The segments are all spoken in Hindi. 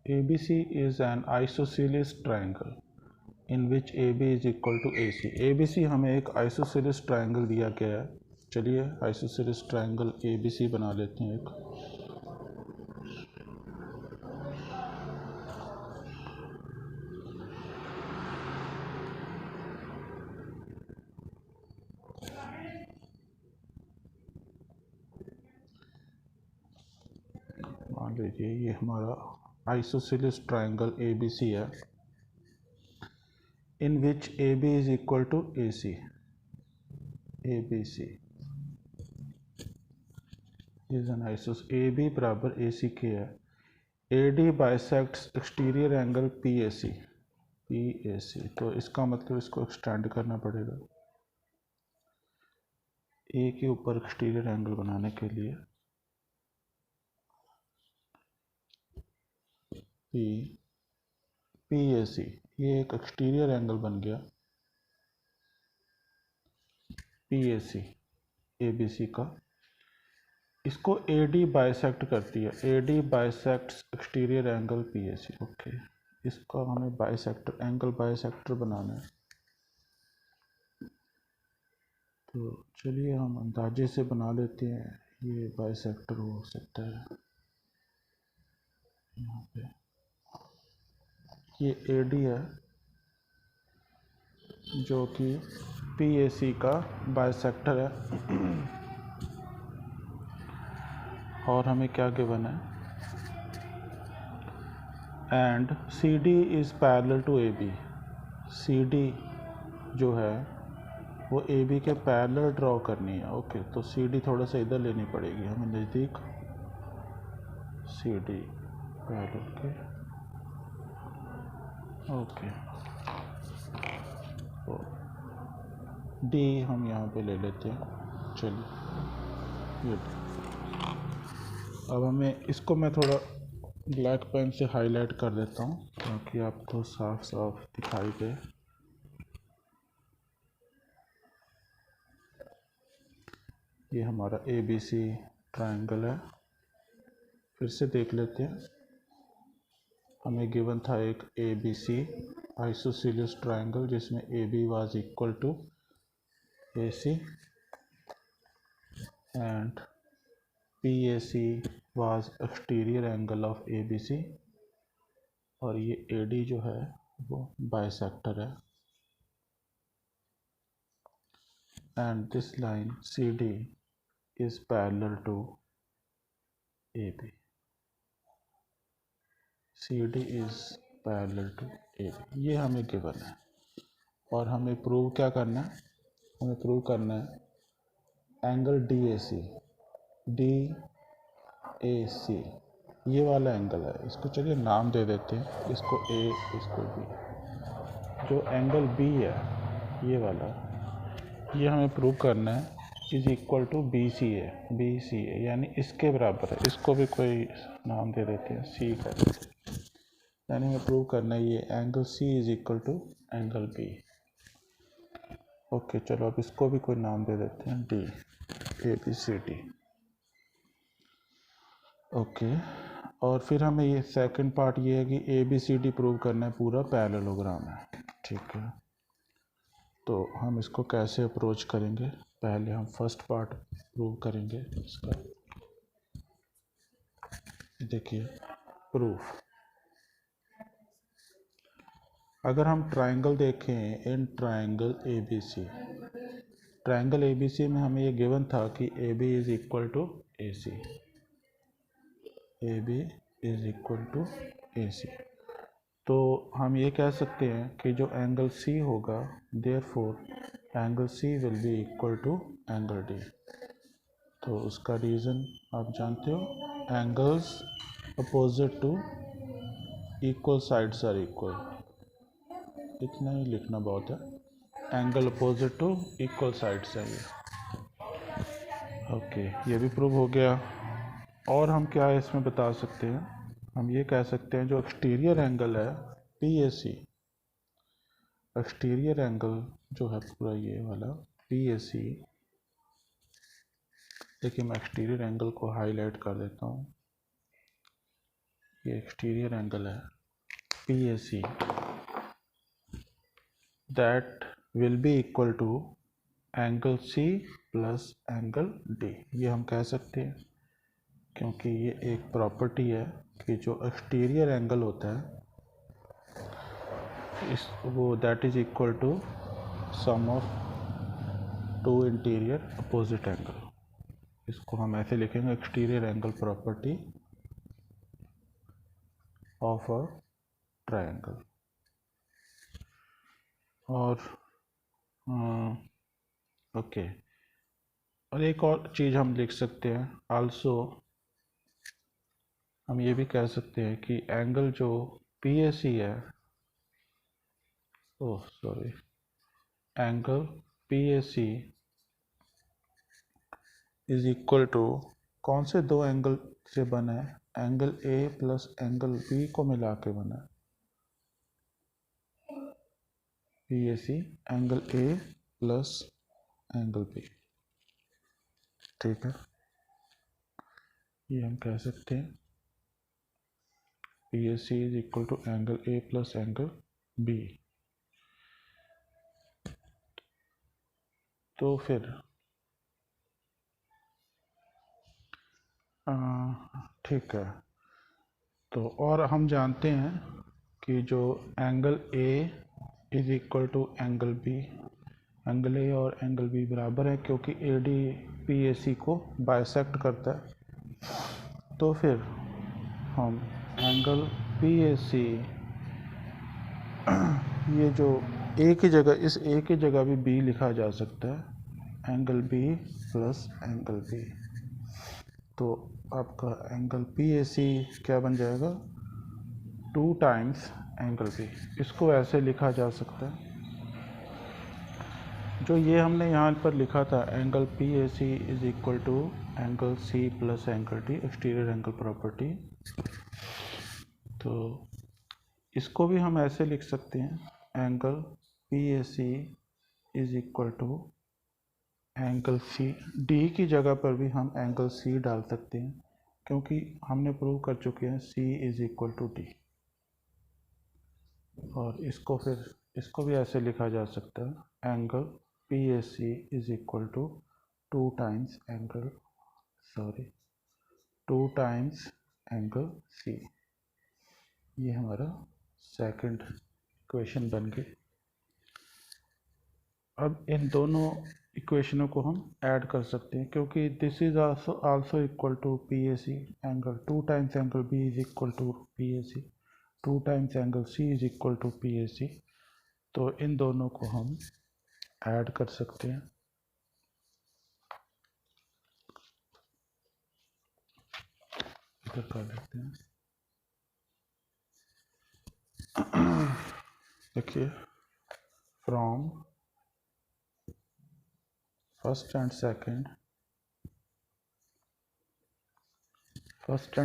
ABC is an isosceles triangle in which AB is equal to AC। ABC हमें एक isosceles triangle दिया गया है। चलिए isosceles triangle ABC बना लेते हैं एक। मान लीजिए ये हमारा isosceles triangle ABC है, in which AB is equal to AC। ABC is an isosceles, AB बराबर AC के है। AD bisects exterior angle PAC। PAC तो इसका मतलब इसको एक्सटेंड करना पड़ेगा A के ऊपर एक्सटीरियर एंगल बनाने के लिए। PAC ये एक एक्सटीरियर एंगल बन गया PAC ABC का। इसको AD बाइसेक्ट करती है। AD bisects exterior angle PAC। Okay, इसका हमें बाइसेक्टर एंगल बाइसेक्टर बनाना है। तो चलिए हम अंदाजे से बना लेते हैं। ये बाइसेक्टर हो सकता है यहाँ पे। ये AD है जो कि PAC का बाइसेक्टर है। और हमें क्या गिवन है, and CD is parallel to AB। CD जो है वो AB के पैरेलल ड्रॉ करनी है। ओके, तो CD थोड़ा सा इधर लेनी पड़ेगी हमें नज़दीक। CD पैरेलल के ओके, तो D हम यहाँ पे ले लेते हैं। चलिए ये अब हमें इसको मैं थोड़ा ब्लैक पेन से हाईलाइट कर देता हूँ ताकि आपको साफ साफ दिखाई दे। ये हमारा ABC ट्रायंगल है। फिर से देख लेते हैं। हमें गिवन था एक ABC आइसोसेलेस ट्रायंगल जिसमें AB was equal to AC and PAC was exterior angle of ABC। और ये AD जो है वो बाइसेक्टर है। And this line CD is parallel to AB। CD is parallel to AB, ये हमें गिवन है। और हमें प्रूव क्या करना है, हमें प्रूव करना है एंगल DAC। DAC ये वाला एंगल है। इसको चलिए नाम दे देते हैं, इसको A इसको B। जो एंगल B है ये वाला, ये हमें प्रूव करना है इज इक्वल टू BCA यानी इसके बराबर है। इसको भी कोई नाम दे देते हैं, C कर देते हैं। यानी हमें प्रूव करना है ये angle C is equal to angle B। Okay, चलो अब इसको भी कोई नाम दे देते हैं, D ABCD। ओके, और फिर हमें ये सेकंड पार्ट ये है कि ABCD प्रूव करना है, पूरा पैरेललोग्राम है। ठीक है, तो हम इसको कैसे अप्रोच करेंगे, पहले हम फर्स्ट पार्ट प्रूव करेंगे इसका। देखिए प्रूफ, अगर हम ट्रायंगल देखें in triangle ABC, triangle ABC में हमें ये गिवन था कि AB is equal to AC। AB is equal to AC, तो हम ये कह सकते हैं कि जो एंगल C होगा therefore angle C will be equal to angle D। तो उसका रीज़न आप जानते हो, angles opposite to equal sides are equal. इतना ही लिखना बहुत है, angle opposite to equal sides है ये। ओके, ये भी प्रूव हो गया। और हम क्या इसमें बता सकते हैं, हम ये कह सकते हैं जो एक्सटीरियर एंगल है PAC, एक्सटीरियर एंगल जो है पूरा ये वाला PAC। देखिए मैं एक्सटीरियर एंगल को हाईलाइट कर देता हूँ। ये एक्सटीरियर एंगल है PAC, that will be equal to angle C plus angle D। ये हम कह सकते हैं क्योंकि ये एक प्रॉपर्टी है कि जो एक्सटीरियर एंगल होता है इस वो that is equal to sum of two interior opposite angle. इसको हम ऐसे लिखेंगे, exterior angle property of a triangle. और ओके, और एक और चीज़ हम लिख सकते हैं आल्सो, हम ये भी कह सकते हैं कि एंगल जो PAC है, oh sorry, angle PAC is equal to कौन से दो एंगल से बना है, angle A plus angle B को मिला के बना है। PAC angle A plus angle B, ठीक है, ये हम कह सकते हैं PAC is equal to angle A plus angle B। तो फिर ठीक है, तो और हम जानते हैं कि जो angle A is equal to angle B, angle A और एंगल B बराबर है क्योंकि AD PAC को बाइसेक्ट करता है। तो फिर हम एंगल PAC, ये जो A की जगह, इस A की जगह भी B लिखा जा सकता है, angle B plus angle B। तो आपका एंगल PAC क्या बन जाएगा, 2 टाइम्स एंगल B। इसको ऐसे लिखा जा सकता है, जो ये हमने यहाँ पर लिखा था, angle PAC is equal to angle C plus angle D, exterior angle property. तो इसको भी हम ऐसे लिख सकते हैं, angle PAC is equal to angle C। D की जगह पर भी हम एंगल C डाल सकते हैं क्योंकि हमने प्रूव कर चुके हैं C is equal to D। और इसको फिर इसको भी ऐसे लिखा जा सकता है, angle PAC is equal to 2 times angle C। ये हमारा सेकंड इक्वेशन बन गई। अब इन दोनों इक्वेशनों को हम ऐड कर सकते हैं क्योंकि this is also equal to PAC, angle 2 times angle B is equal to PAC, 2 times angle C is equal to PAC। तो इन दोनों को हम ऐड कर सकते हैं। इधर कर लेते हैं, देखिए, फ्रॉम फर्स्ट एंड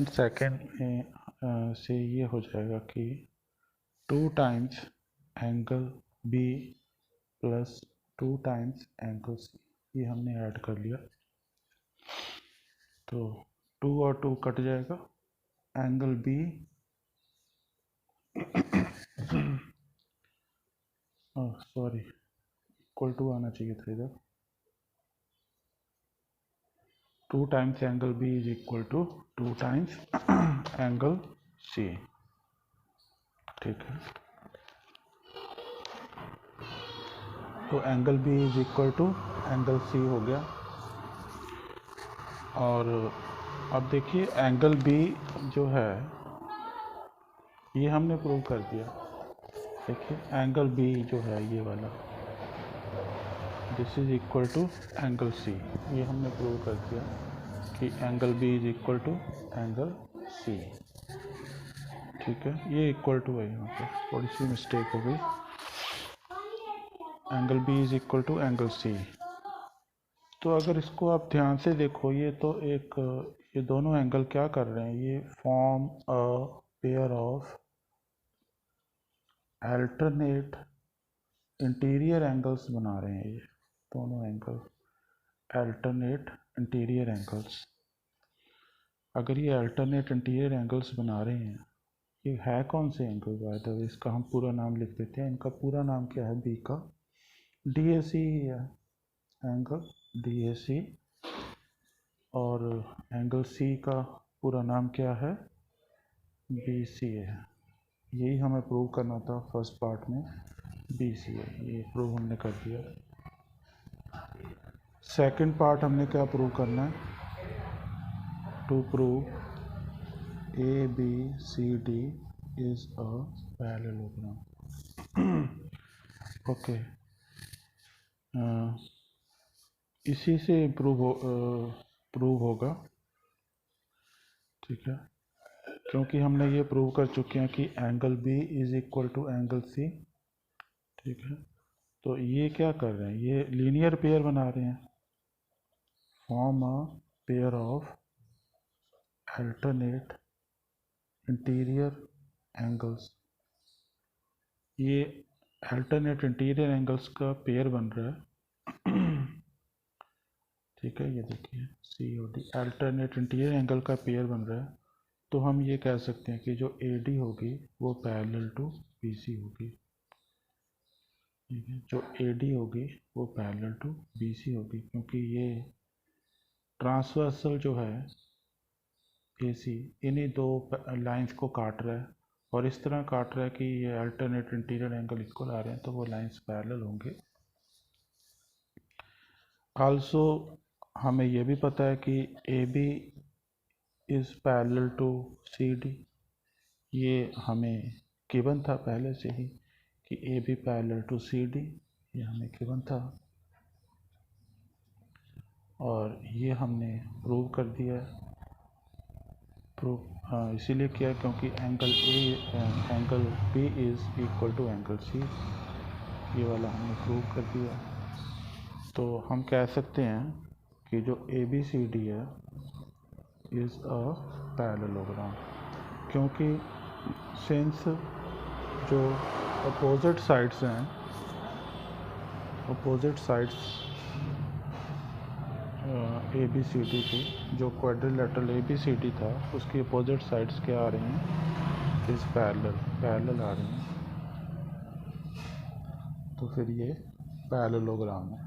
सेकंड में से ये हो जाएगा कि 2 times angle B plus 2 times angle C, ये हमने ऐड कर लिया। तो 2 और 2 कट जाएगा, angle B sorry equal to आना चाहिए था इधर, 2 times angle B is equal to 2 times angle C, ठीक है। तो angle B is equal to angle C हो गया। और अब देखिए एंगल B जो है ये हमने प्रूव कर दिया। देखिए एंगल B जो है ये वाला, this is equal to angle C, ये हमने प्रूव कर दिया कि angle B is equal to angle C, ठीक है। ये इक्वल टू है, यहाँ पे थोड़ी सी मिस्टेक हो गई, angle B is equal to angle C। तो अगर इसको आप ध्यान से देखो, ये तो एक, ये दोनों एंगल क्या कर रहे हैं, ये form a pair of alternate interior angles बना रहे हैं। ये दोनों एंगल अल्टरनेट इंटीरियर एंगल्स, अगर ये अल्टरनेट इंटीरियर एंगल्स बना रहे हैं ये है कौन से एंगल बाय द वे, इसका हम पूरा नाम लिख देते हैं। इनका पूरा नाम क्या है, बी का DAC ही है, एंगल DAC। और एंगल C का पूरा नाम क्या है, BCA है। यही हमें प्रूव करना था फर्स्ट पार्ट में, BCA, ये प्रूव हमने कर दिया। सेकंड पार्ट हमने क्या प्रूव करना है, to prove ABCD is a parallelogram। Okay, इसी से प्रूव होगा, ठीक है, क्योंकि हमने ये प्रूव कर चुके हैं कि angle B is equal to angle C, ठीक है। तो ये क्या कर रहे हैं, ये लीनियर पेयर बना रहे हैं, form a pair of alternate interior angles. ये अल्टरनेट इंटीरियर एंगल्स का पेयर बन रहा है, ठीक है। ये देखिए COD अल्टरनेट इंटीरियर एंगल का पेयर बन रहा है। तो हम ये कह सकते हैं कि जो AD होगी वो पैरेलल टू BC होगी, ठीक है। जो AD होगी वो पैरेलल टू BC होगी, क्योंकि ये ट्रांसवर्सल जो है AC इन्हीं दो लाइंस को काट रहा है, और इस तरह काट रहा है कि ये अल्टरनेट इंटीरियर एंगल इक्वल आ रहे हैं, तो वो लाइंस पैरेलल होंगे। आल्सो हमें ये भी पता है कि AB is parallel to CD, ये हमें गिवन था पहले से ही कि AB पैरेलल टू CD, ये हमें गिवन था, और ये हमने प्रूव कर दिया। प्रूव इसीलिए किया क्योंकि angle B is equal to angle C, ये वाला हमने प्रूव कर दिया। तो हम कह सकते हैं कि जो ABCD है इज़ अ पैरेललोग्राम, क्योंकि सिंस जो अपोजिट साइड्स हैं, अपोजिट साइड्स ABCD की, जो क्वाड्रिलेटरल ABCD था उसकी अपोजिट साइड्स क्या आ रही हैं, इस पैरेलल आ रही हैं, तो फिर ये पैरेललोग्राम है।